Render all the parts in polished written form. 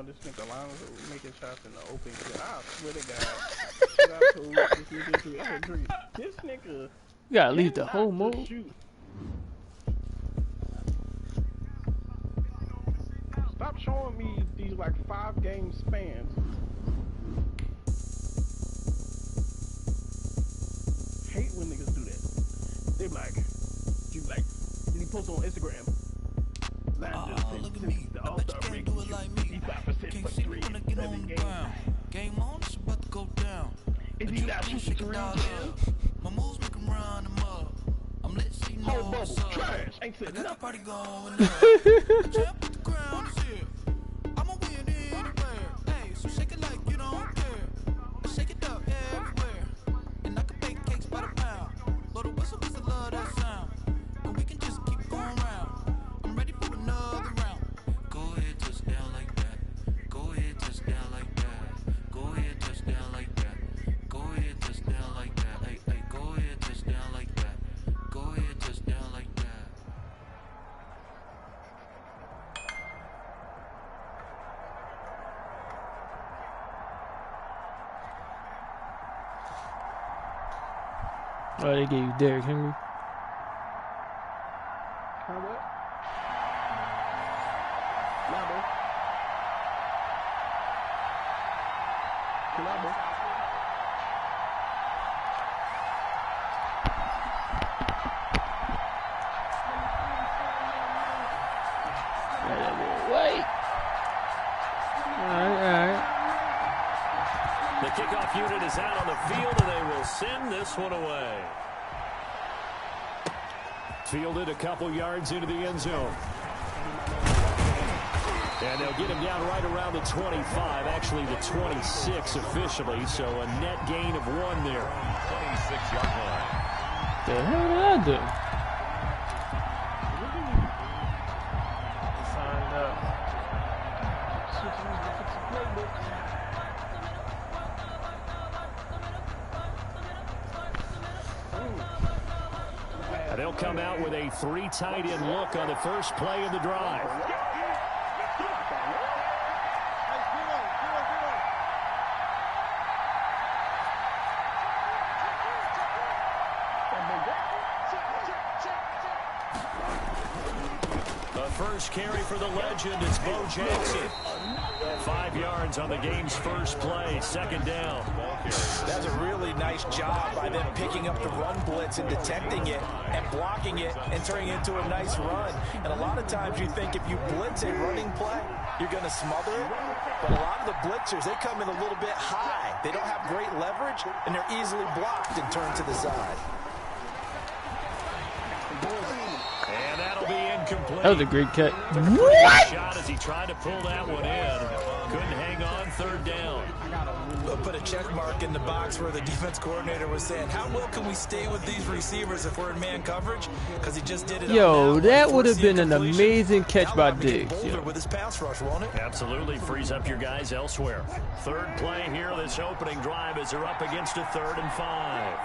this nigga Alonzo making shots in the open. I swear to God, this nigga. You gotta leave the whole mode. Stop showing me these like 5-game spans. Hate when niggas do that. They like, then he posts on Instagram. Look at me. I bet you can't do it like me. Can't see me when I get on the ground. Game on, it's about to go down. Is he not shooting threes? My moves make him run them up. I'm lit, so you know what's up. Trash. Ain't said I got nothing. the party going up. The champ with the crown is here. I'ma win anywhere. Hey, so shake it like you don't care. Shake it up everywhere. And I can bake cakes by the pound. Blow the whistle 'cause I love that sound. And we can just keep going round. I'm ready for another round. Go ahead, touch down like that. Go ahead, touch down like that. Go ahead, touch down like that. Go ahead, touch down like that. Hey, hey, go ahead, touch down like that. Go ahead, touch down like that. Oh, they gave you Derrick Henry. What? Labo. Wait. All right. The kickoff unit is out on the field, and they will send this one away. Fielded a couple yards into the end zone. And they'll get him down right around the 25, actually the 26 officially, so a net gain of 1 there. 26-yard line. The hell did I do? Signed up. And they'll come out with a 3 tight end look on the first play of the drive. First carry for the legend, it's Bo Jackson. 5 yards on the game's first play, second down. That's a really nice job by them picking up the run blitz and detecting it and blocking it and turning it into a nice run. And a lot of times you think if you blitz a running play, you're going to smother it. But a lot of the blitzers, they come in a little bit high. They don't have great leverage, and they're easily blocked and turned to the side. And that'll be incomplete. That was a great catch. What? Shot as he tried to pull that one in. Couldn't hang on, third down. We'll put a check mark in the box where the defense coordinator was saying, how well can we stay with these receivers if we're in man coverage? Because he just did it. Yo, that would have been an amazing catch by Diggs. With his pass rush, won't it? Absolutely frees up your guys elsewhere. Third play here, this opening drive as they're up against a 3rd and 5.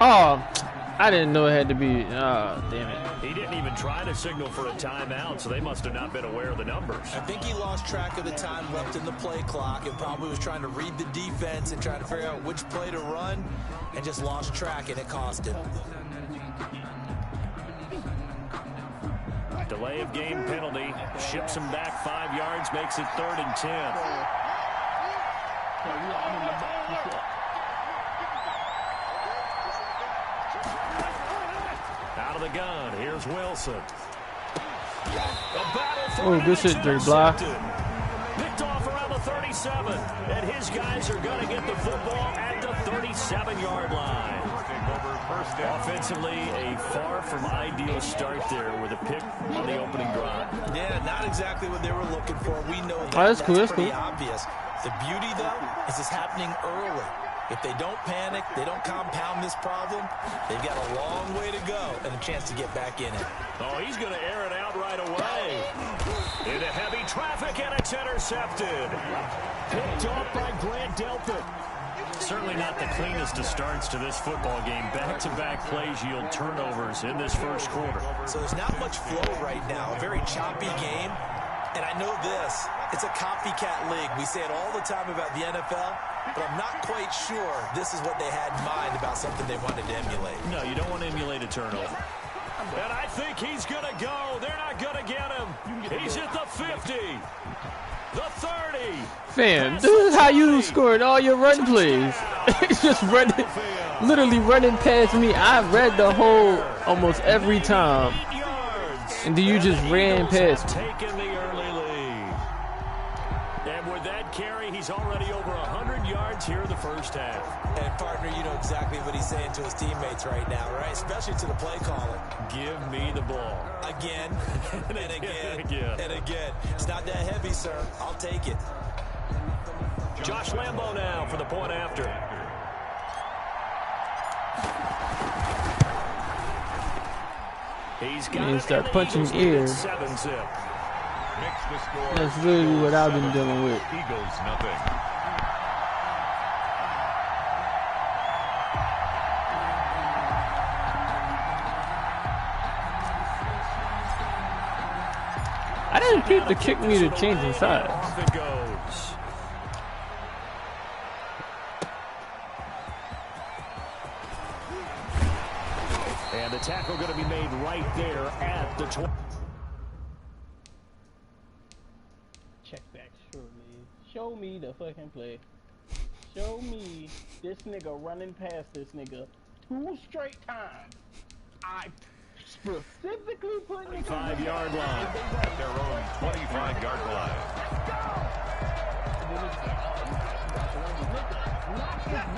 Oh, I didn't know it had to be. Oh, damn it. He didn't even try to signal for a timeout, so they must have not been aware of the numbers. I think he lost track of the time left in the play clock and probably was trying to read the defense and trying to figure out which play to run and just lost track, and it cost him. Delay of game penalty. Ships him back 5 yards, makes it 3rd and 10. Out of the gun, here's Wilson. Oh, good shit, Dirty Bly. Picked off around the 37, and his guys are going to get the football at the 37-yard line. Offensively, a far from ideal start there with a pick on the opening drive. Yeah, not exactly what they were looking for. We know that. Oh, that's cool. That's pretty cool. obvious. The beauty, though, is it's happening early. If they don't panic, they don't compound this problem, they've got a long way to go and a chance to get back in it. Oh, he's going to air it out right away. Into heavy traffic, and it's intercepted. Picked off by Grant Delpit. Certainly not the cleanest of starts to this football game. Back-to-back plays yield turnovers in this first quarter. So there's not much flow right now. A very choppy game. And I know this. It's a copycat league. We say it all the time about the NFL, but I'm not quite sure this is what they had in mind about something they wanted to emulate. No, you don't want to emulate a turnover. And I think he's going to go. They're not going to get him. He's at the 50. The 30. Fam, this is how you scored all your run plays. It's just running, literally running past me. I read the whole almost every time. And then you just ran past me. Taking the early lead. And with that carry, he's already over 100 yards here in the first half. And partner, you know exactly what he's saying to his teammates right now, right? Especially to the play caller. Give me the ball. Again, and again, and again. It's not that heavy, sir. I'll take it. Josh Lambo now for the point after. He's got and start punching air. 7-zip. That's literally what I've been dealing with. Eagles nothing. I didn't keep the kick me to change the size. Off it goes. And the tackle going to be made right there at the 20. Check back, surely. Show me the fucking play. Show me this nigga running past this nigga 2 straight times. I specifically put nigga 5-yard line. At their own 25-yard line.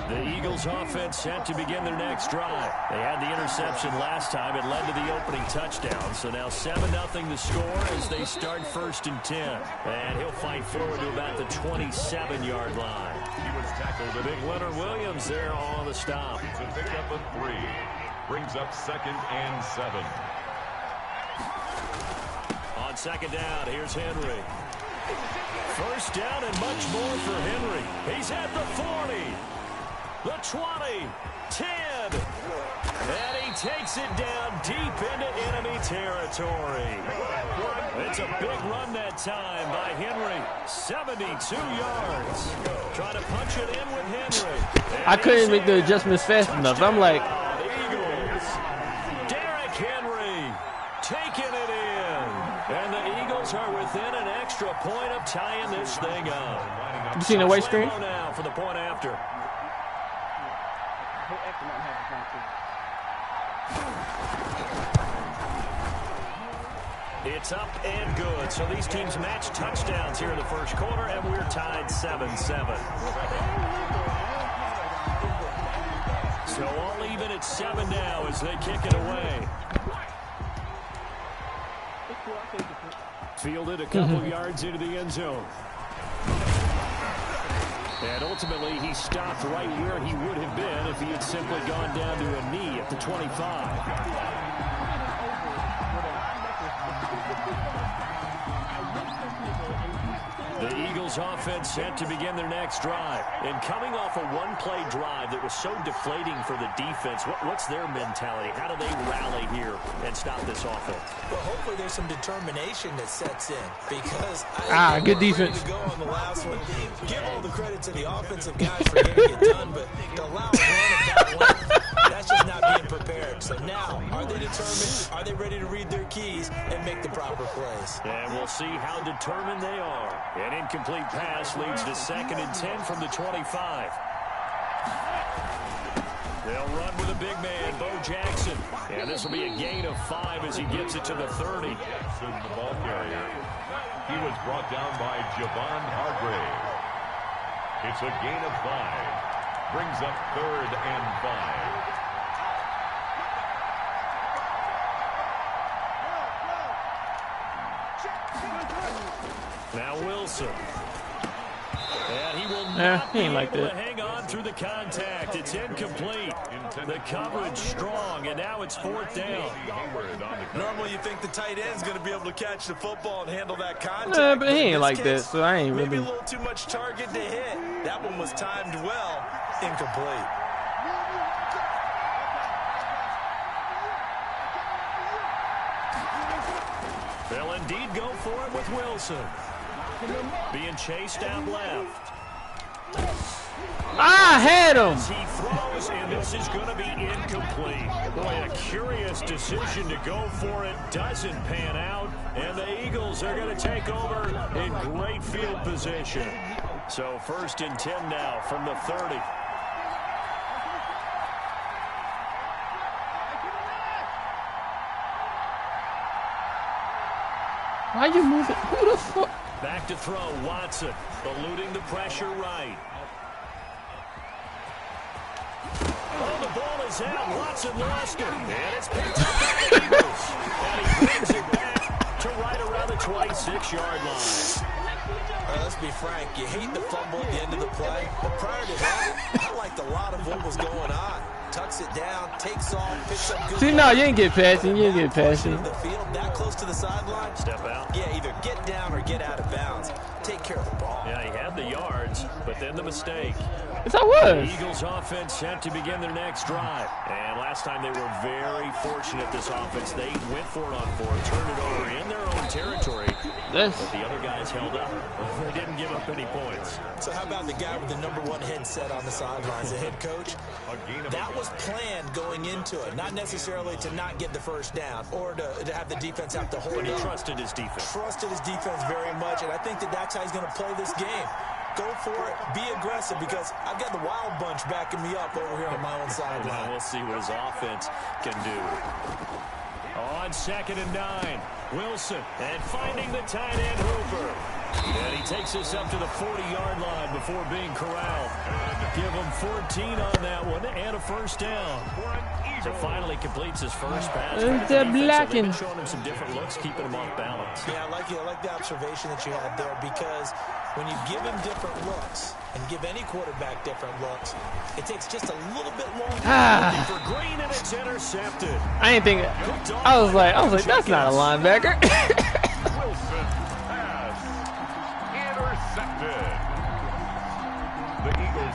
The Eagles offense set to begin their next drive. They had the interception last time. It led to the opening touchdown. So now 7-0 the score as they start 1st and 10. And he'll fight forward to about the 27-yard line. He was tackled. Big Leonard Williams there on the stop. It's a pickup of 3. Brings up 2nd and 7. On 2nd down, here's Henry. 1st down and much more for Henry. He's at the 40, the 20, 10, and he takes it down deep into enemy territory. It's a big run that time by Henry. 72 yards. Trying to punch it in with Henry. And I couldn't make the adjustments fast enough. I'm like, Eagles. Derrick Henry taking it in. And the Eagles are within an extra point of tying this thing up. you seen the white screen? Now for the point after. It's up and good. So these teams match touchdowns here in the first quarter, and we're tied 7-7. So all even at 7 now as they kick it away. Fielded a couple yards into the end zone. And ultimately, he stopped right where he would have been if he had simply gone down to a knee at the 25. The Eagles offense set to begin their next drive. And coming off a one-play drive that was so deflating for the defense, what's their mentality? How do they rally here and stop this offense? Well, hopefully there's some determination that sets in because good defense. To go on the last one. Give all the credit to the offensive guys for getting it done, but to allow a run at that length, that's just not being prepared. So now, are they determined? Are they ready to read their keys and make the proper plays? And we'll see how determined they are. An incomplete pass leads to 2nd and 10 from the 25. They'll run with a big man, Bo Jackson. And this will be a gain of 5 as he gets it to the 30. Jackson, the ball carrier. He was brought down by Javon Hargrave. It's a gain of 5. Brings up 3rd and 5. Now Wilson. And he will not he ain't be like able that. to hang on through the contact. It's incomplete. The coverage strong, and now it's 4th down. Normally you think the tight end's going to be able to catch the football and handle that contact. But he ain't like that, so I ain't Maybe a really. little too much target to hit. That one was timed well. incomplete. They'll indeed go for it with Wilson. Being chased out left. I had him. He throws, and this is going to be incomplete. Boy, a curious decision to go for it. Doesn't pan out, and the Eagles are going to take over in great field position. So 1st and 10 now from the 30. Why you moving? Who the fuck? Back to throw, Watson, eluding the pressure right. Oh, the ball is out. Watson lost it. And it's picked up by the Eagles. And he brings it back to right around the 26-yard line. Let's be frank, you hate the fumble at the end of the play, but prior to that, I liked a lot of what was going on. Tucks it down, takes off, picks up good. See, no, you ain't get past him. You ain't get past him. The field that close to the sideline. Step out. Yeah, either get down or get out of bounds. Take care of the ball. Yeah, he had the yards, but then the mistake. Yes, I was. The Eagles offense set to begin their next drive. And last time they were very fortunate, this offense. They went for it on 4, turned it over in their own territory. But the other guys held up. They didn't give up any points. So how about the guy with the #1 headset on the sidelines, the head coach? That was planned going into it. Not necessarily to not get the first down or to have the defense have to hold But he up. trusted his defense. Trusted his defense very much, and I think that's how he's going to play this game. Go for it, be aggressive, because I've got the wild bunch backing me up over here on my own sideline. We'll see what his offense can do. On 2nd and 9, Wilson, and finding the tight end Hooper. And he takes us up to the 40-yard line before being corralled. Give him 14 on that one and a first down. So finally completes his first pass. They're blocking. So showing him some different looks, keeping him off balance. Yeah, I like the observation that you had there, because when you give him different looks and give any quarterback different looks, it takes just a little bit longer. Looking for Green, and it's intercepted. I ain't think. I was like, that's not a linebacker. Wilson pass intercepted.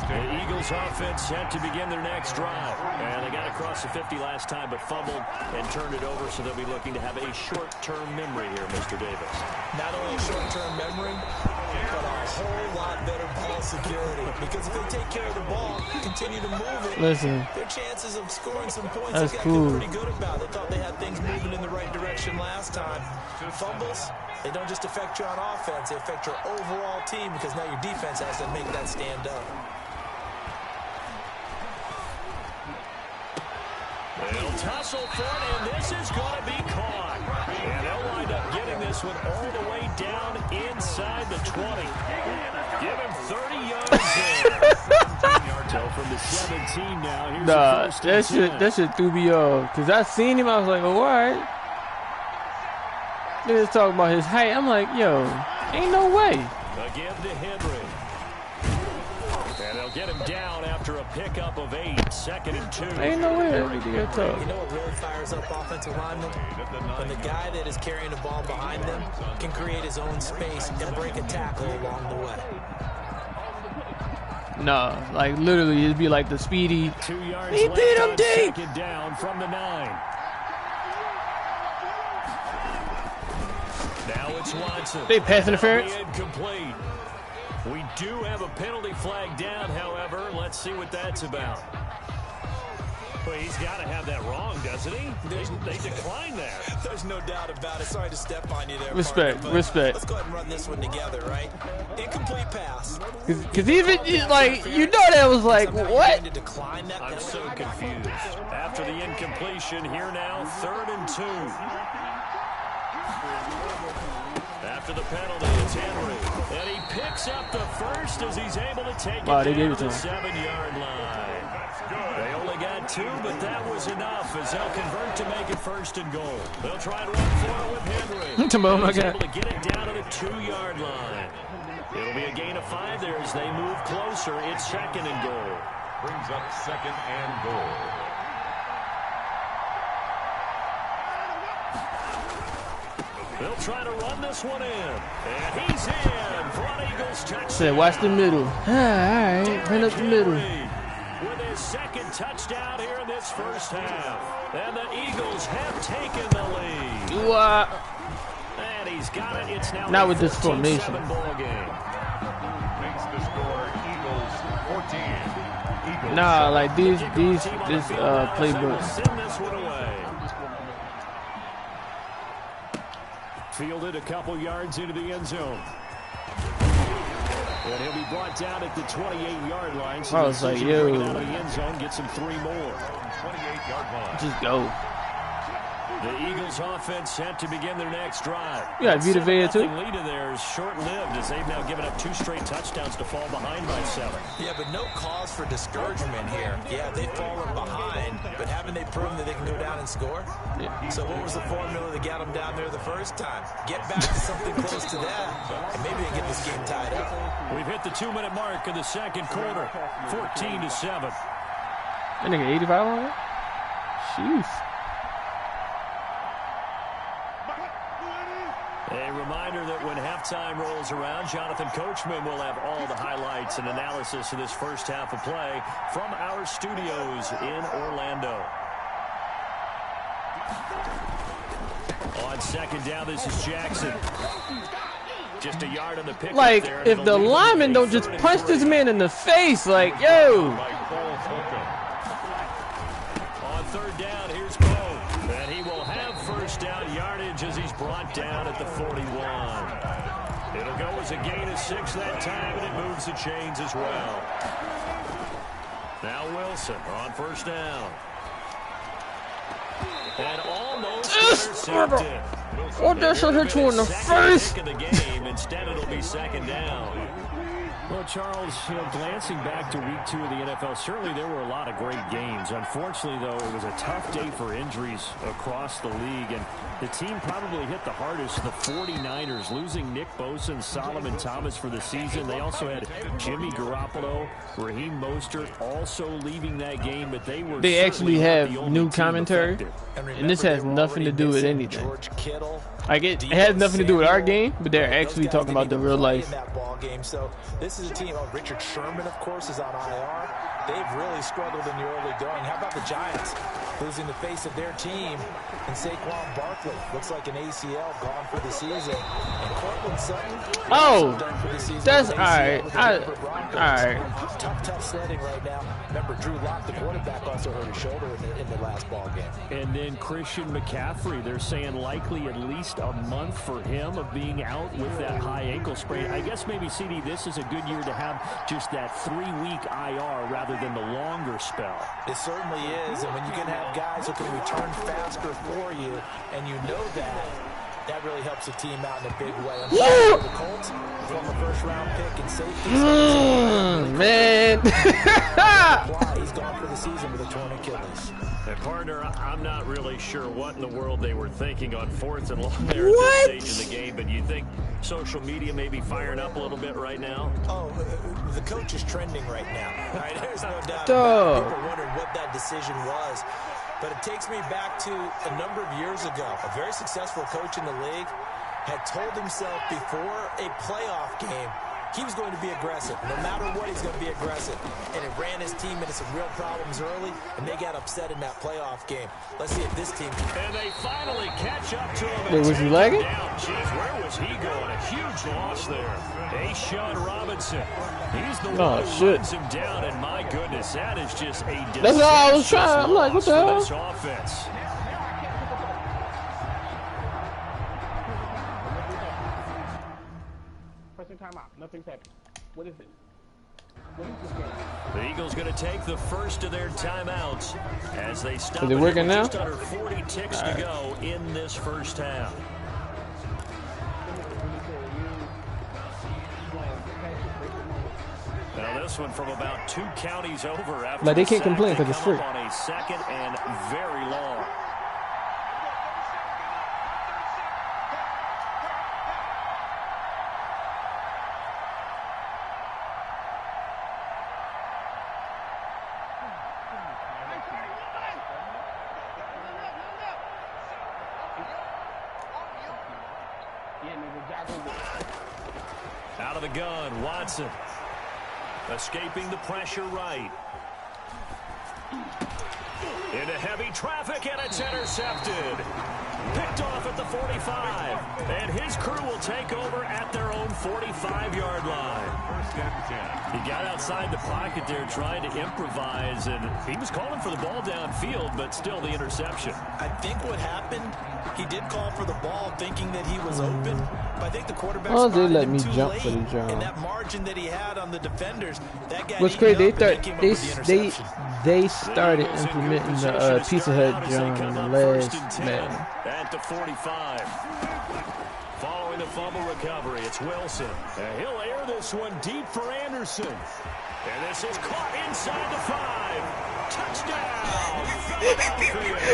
The Eagles offense set to begin their next drive. And they got across the 50 last time, but fumbled and turned it over, so they'll be looking to have a short-term memory here, Mr. Davis. Not only a short-term memory, but a whole lot better ball security. Because if they take care of the ball, continue to move it, Listen, their chances of scoring some points that's they got cool. pretty good about. They thought they had things moving in the right direction last time. Fumbles, they don't just affect you on offense, they affect your overall team, because now your defense has to make that stand up. They'll tussle for it, and this is going to be caught. And they'll wind up getting this one all the way down inside the 20. Give him 30 yards there. So from the 17 now, here's the first and 10. that shit threw me off. Because I seen him, I was like, oh, all right. They was talking about his height. I'm like, yo, ain't no way. Again to Henry. And they'll get him down after a pickup of 8. 2nd and 2. Ain't no way. That nigga got tough. You know what really fires up offensive linemen? When the guy that is carrying the ball behind them can create his own space and break a tackle along the way. Nah, like literally, it'd be like the speedy. 2 yards He left beat him on deep. 2nd down from the 9. Now it's Watson. They pass interference. Incomplete. We do have a penalty flag down, however. Let's see what that's about. Well, he's got to have that wrong, doesn't he? They declined that. There's no doubt about it. Sorry to step on you there. Respect, partner, respect. Let's go ahead and run this one together, right? Incomplete pass. Because even, like, you know that was like, Somehow what? you need to decline that. I'm so confused. After the incompletion, here now, 3rd and 2. After the penalty, it's Henry. And he picks up the first as he's able to take it down to the 7-yard line. They only got 2, but that was enough as they'll convert to make it 1st and goal. They'll try and run for it with Henry. Oh my He's God. able to get it down to the 2-yard line. It'll be a gain of 5 there as they move closer. It's 2nd and goal. Brings up 2nd and goal. They'll try to run this one in. And he's in for an Eagles touchdown. Said, watch the middle. All right, run up the middle. touchdown here in this first half. And the Eagles have taken the lead. What? And he's got it. It's now Not a with this 14-7 formation. ball game. Makes the score Eagles 14. Eagles Nah, like this Playbook. playbook. Send this one away. Fielded a couple yards into the end zone. And he'll be brought down at the 28-yard line. So I was like, yo. Bring it out of the end zone, get some 3 more. 28-yard line. Just go. The Eagles offense set to begin their next drive. You got Vita Vea too? Lead of theirs short-lived as they've now given up 2 straight touchdowns to fall behind by 7. Yeah, but no cause for discouragement here. Yeah, they've fallen behind, but haven't they proven that they can go down and score? Yeah. So what was the formula that got them down there the first time? Get back to something close to that, and maybe they get this game tied up. We've hit the 2-minute mark in the second quarter, 14-7. That nigga 85 on it? Jeez. A reminder that when halftime rolls around, Jonathan Coachman will have all the highlights and analysis of this first half of play from our studios in Orlando. On second down, this is Jackson. Just a yard on the pick. Like, if the lineman don't just punch this man in the face, like, yo. On third down, here's Bo. And he will have first down yardage as he's brought down at the 41. It'll go as a gain of 6 that time, and it moves the chains as well. Now Wilson on first down. And almost intercepted. What that shit hit you in the face? Of the game. Instead, it'll be second down. Well, Charles, glancing back to week 2 of the NFL, certainly there were a lot of great games. Unfortunately, though, it was a tough day for injuries across the league, and the team probably hit the hardest. The 49ers losing Nick Bosa and Solomon Thomas for the season. They also had Jimmy Garoppolo, Raheem Mostert also leaving that game, but they actually have new commentary, and this has nothing to do with anything. Like, it has nothing to do with our game, but they're actually talking about the real life. So this is a team. Richard Sherman, of course, is on IR. They've really struggled in the early going. How about the Giants losing the face of their team and Saquon Barkley? Looks like an ACL gone for the season. And Cortland Sutton, done for the season. That's all right. All right. Tough sledding right now. Remember, Drew Lock, the quarterback, also hurt his shoulder in the last ball game. And then Christian McCaffrey, they're saying likely at least a month for him of being out with that high ankle sprain. I guess maybe, CD, this is a good year to have just that 3-week IR rather than the longer spell. It certainly is, and when you can have guys who can return faster for you, and you know that really helps the team out in a big way. The Colts, from a first-round pick and safety. Man. He's gone for the season with a torn Achilles. And partner, I'm not really sure what in the world they were thinking on 4th and long there at this stage of the game, but you think social media may be firing up a little bit right now? Oh, the coach is trending right now. Right? There's no doubt about it. People are wondering what that decision was. But it takes me back to a number of years ago. A very successful coach in the league had told himself before a playoff game he was going to be aggressive. No matter what, he's going to be aggressive. And it ran his team into some real problems early, and they got upset in that playoff game. Let's see if this team can. And they finally catch up to him. Wait, was he lagging? Jeez, where was he going? A huge loss there. Ashawn Robinson. He's the one who runs him down, and my goodness, that is just a disastrous. That's all I was trying. I'm like, what the hell? This offense. Nothing's happening. What is it? What is this game? The Eagles going to take the first of their timeouts as they stop. Is it working now? Just under 40 ticks to go in this first half. Now this one from about 2 counties over after. But they can't complain because it's free. On a second and very long. Out of the gun, Watson. Escaping the pressure right. Into heavy traffic, and it's intercepted. Picked off at the 45. And his crew will take over at their own 45-yard line. He got outside the pocket there trying to improvise, and he was calling for the ball downfield, but still the interception. I think what happened, he did call for the ball thinking that he was open, but I think the quarterback spotted him too late, and that margin that he had on the defenders, that got what's crazy, they started implementing the Pizza Hut John in the last Madden. At the 45. Following the fumble recovery, it's Wilson. And he'll air this one deep for Anderson. And this is caught inside the 5. Touchdown!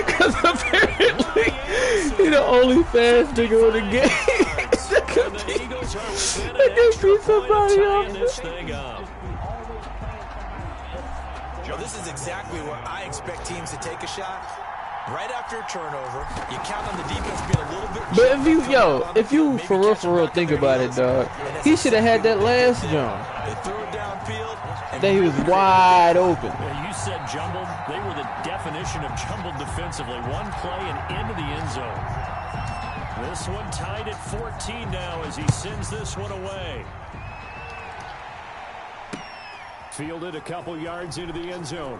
Because apparently he's the only fast nigga in the game. They can beat somebody up. Well, this is exactly where I expect teams to take a shot. Right after a turnover, you count on the defense being a little bit. But if you for real think about it, dog, he should have had that last jump. They threw it downfield. That he was wide open. Yeah, you said jumbled. They were the definition of jumbled defensively. One play and into the end zone. This one tied at 14 now as he sends this one away. Fielded a couple yards into the end zone.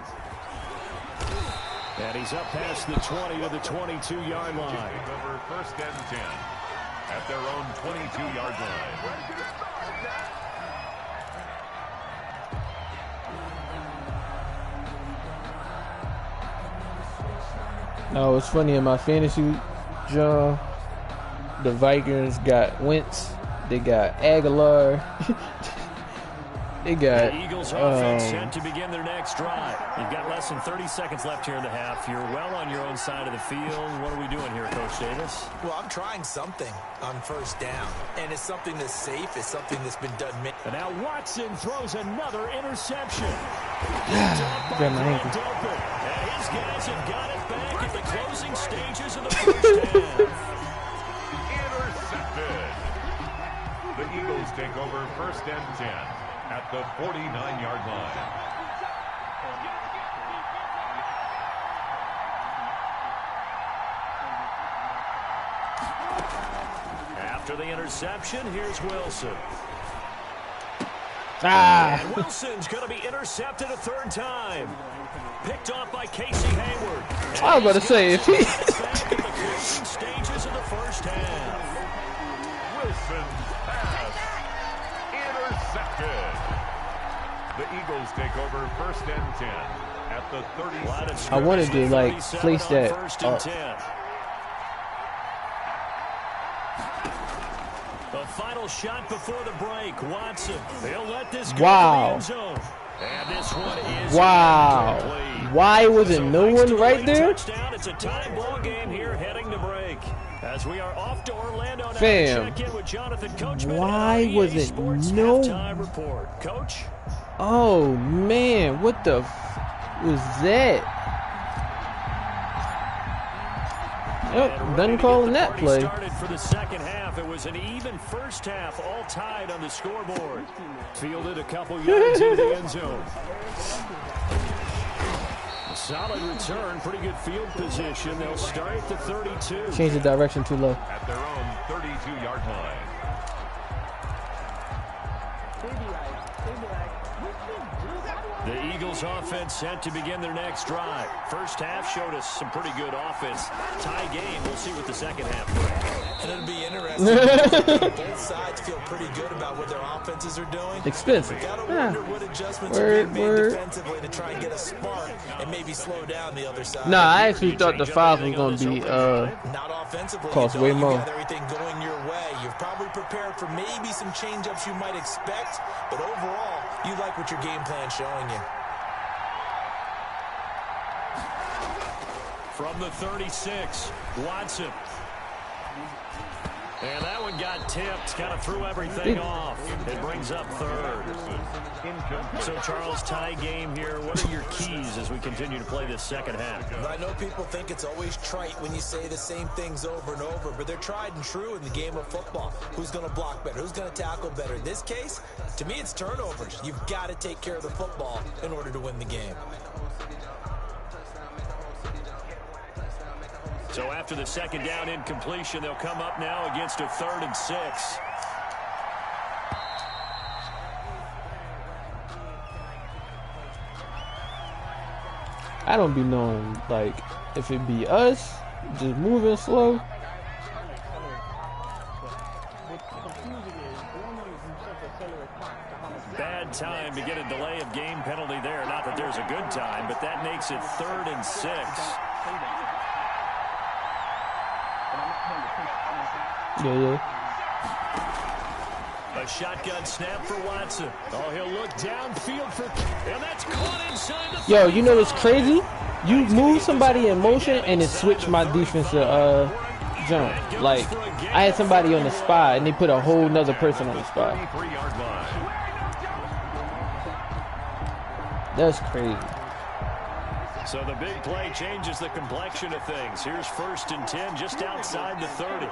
And he's up past the 20 to the 22-yard line. Over 1st and 10 at their own 22-yard line. No, it's funny in my fantasy, John. The Vikings got Wentz. They got Aguilar. They got the Eagles offense set to begin their next drive. You've got less than 30 seconds left here in the half. You're well on your own side of the field. What are we doing here, Coach Davis? Well, I'm trying something on 1st down, and it's something that's safe. It's something that's been done. And now Watson throws another interception. Got my ankle. And his guys have got it back at the closing stages of the first half. Intercepted. The Eagles take over 1st and 10 at the 49-yard line. After the interception, here's Wilson. Ah! And Wilson's going to be intercepted a 3rd time. Picked off by Casey Hayward. And I was about to say, if he... back at the closing stages of the first half. Wilson pass intercepted. The Eagles take over 1st and 10 at the 30. I wanted to like place that up. The final shot before the break. Watson. They'll let this go Wow. to the end zone. And this one is Wow. incomplete. Why wasn't no one right there? Touchdown. It's a tie ball game here heading to break. As we are off to Orlando now to Fam. check in with Jonathan Coachman. Why on EA was it Sports no- halftime report. Coach? Oh man, what the was that? Yep, done calling that play. Started for the second half. It was an even first half, all tied on the scoreboard. Fielded a couple yards into the end zone. Solid return, pretty good field position. They'll start at the 32. Change the direction too low. At their own 32-yard line. The Eagles offense set to begin their next drive. First half showed us some pretty good offense. Tie game. We'll see what the second half brings. And it'll be interesting. Both sides feel pretty good about what their offenses are doing. Expensive. Gotta Yeah. wonder what adjustments are being made defensively to try and get a spark and maybe slow down the other side. Nah, I actually thought the 5 was gonna be Not offensively. cost you way don't. more. You got everything going your way. You've probably prepared for maybe some change-ups you might expect, but overall, you like what your game plan's showing you. From the 36, Watson. And that one got tipped, kind of threw everything off. It brings up 3rd. So, Charles, tie game here. What are your keys as we continue to play this second half? I know people think it's always trite when you say the same things over and over, but they're tried and true in the game of football. Who's going to block better? Who's going to tackle better? In this case, to me, it's turnovers. You've got to take care of the football in order to win the game. So after the second down incompletion, they'll come up now against a 3rd and 6. I don't be knowing, like, if it be us just moving slow. Bad time to get a delay of game penalty there. Not that there's a good time, but that makes it 3rd and 6. Yeah. A shotgun snap for Watson. Oh, he'll look downfield for... And that's caught inside the... Yo, you know what's crazy? You move somebody in motion and it switched my defensive jump. Like, I had somebody on the spot and they put a whole nother person on the spot. That's crazy. So the big play changes the complexion of things. Here's 1st and 10 just outside the 30.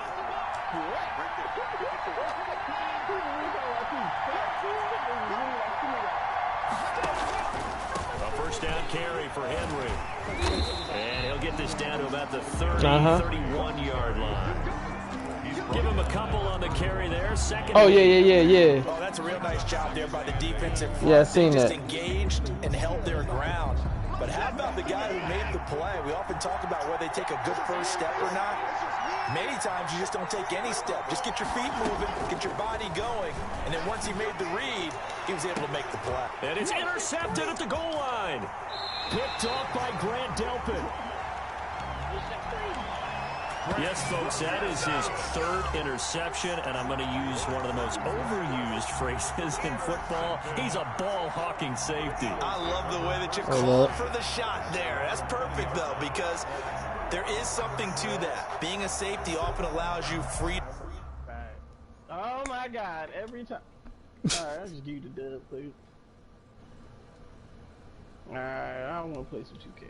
A first down carry for Henry. And he'll get this down to about the 31-yard line. Give him a couple on the carry there. Second. Oh, yeah. Oh, that's a real nice job there by the defensive front. Yeah, I seen They just that. engaged and held their ground. But how about the guy who made the play? We often talk about whether they take a good first step or not. Many times you just don't take any step. Just get your feet moving, get your body going, and then once he made the read, he was able to make the play. And it's intercepted at the goal line. Picked off by Grant Delpit. Yes, folks, that is his 3rd interception, and I'm going to use one of the most overused phrases in football. He's a ball-hawking safety. I love the way that you called for the shot there. That's perfect, though, because there is something to that. Being a safety often allows you free. Oh, my God. Every time. All right, I'll just give you the dub, please. All right, I want to play some 2K.